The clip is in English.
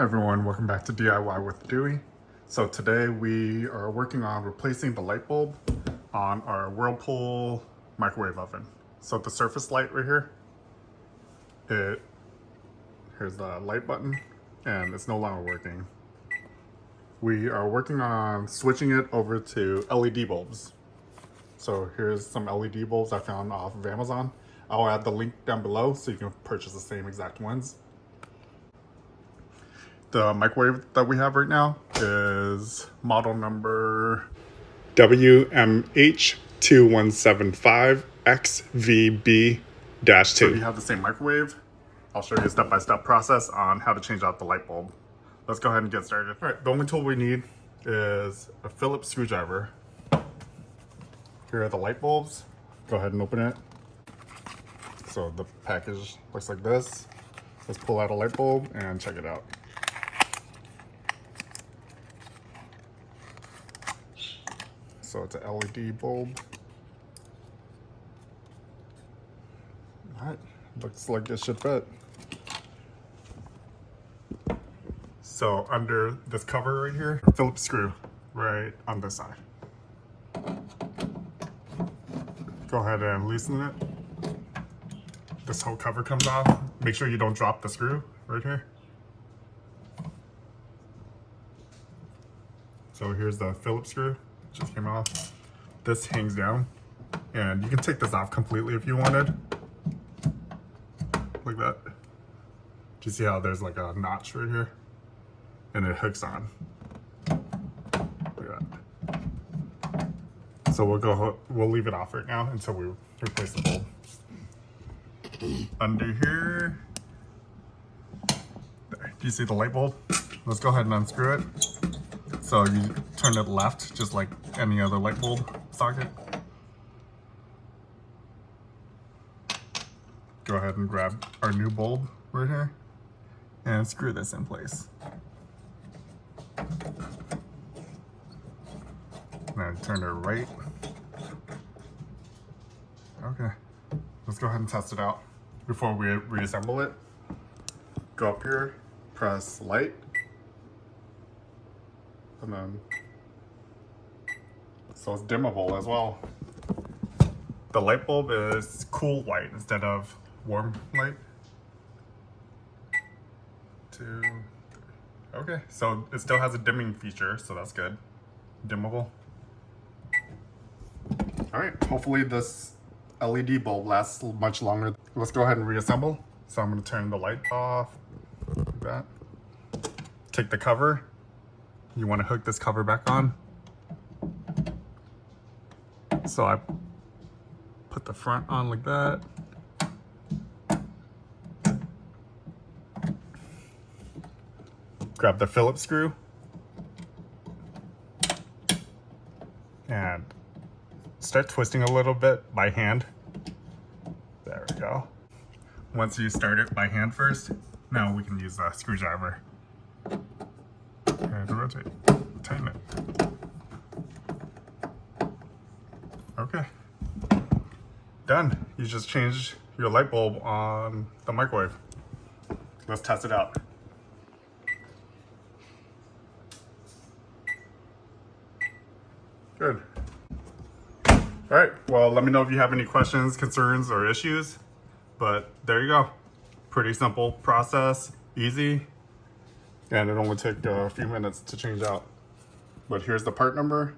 Hi everyone, welcome back to DIY with Dewey. So today we are working on replacing the light bulb on our Whirlpool microwave oven. So the surface light right here, here's the light button and it's no longer working. We are working on switching it over to LED bulbs. So here's some LED bulbs I found off of Amazon. I'll add the link down below so you can purchase the same exact ones. The microwave that we have right now is model number WMH2175XVB-2. So if you have the same microwave, I'll show you a step-by-step process on how to change out the light bulb. Let's go ahead and get started. All right, the only tool we need is a Phillips screwdriver. Here are the light bulbs. Go ahead and open it. So the package looks like this. Let's pull out a light bulb and check it out. So it's an LED bulb. All right, looks like it should fit. So under this cover right here, Phillips screw right on this side. Go ahead and loosen it. This whole cover comes off. Make sure you don't drop the screw right here. So here's the Phillips screw. Just came off. This hangs down and you can take this off completely if you wanted, like that. Do you see how there's like a notch right here and it hooks on like that? So we'll leave it off right now until we replace the bulb. Under here, there. Do you see the light bulb? Let's go ahead and unscrew it. So you turn it left, just like any other light bulb socket. Go ahead and grab our new bulb right here and screw this in place. Now turn it right. Okay, let's go ahead and test it out. Before we reassemble it, go up here, press light. And then, so it's dimmable as well. The light bulb is cool white instead of warm light. 2, 3. Okay, so it still has a dimming feature, so that's good. Dimmable. All right, hopefully this LED bulb lasts much longer. Let's go ahead and reassemble. So I'm gonna turn the light off, like that. Take the cover. You want to hook this cover back on. So I put the front on like that. Grab the Phillips screw. And start twisting a little bit by hand. There we go. Once you start it by hand first, now we can use the screwdriver. And rotate, tighten it. Okay, done. You just changed your light bulb on the microwave. Let's test it out. Good. All right, well, let me know if you have any questions, concerns, or issues. But there you go. Pretty simple process, easy. And it only took a few minutes to change out. But here's the part number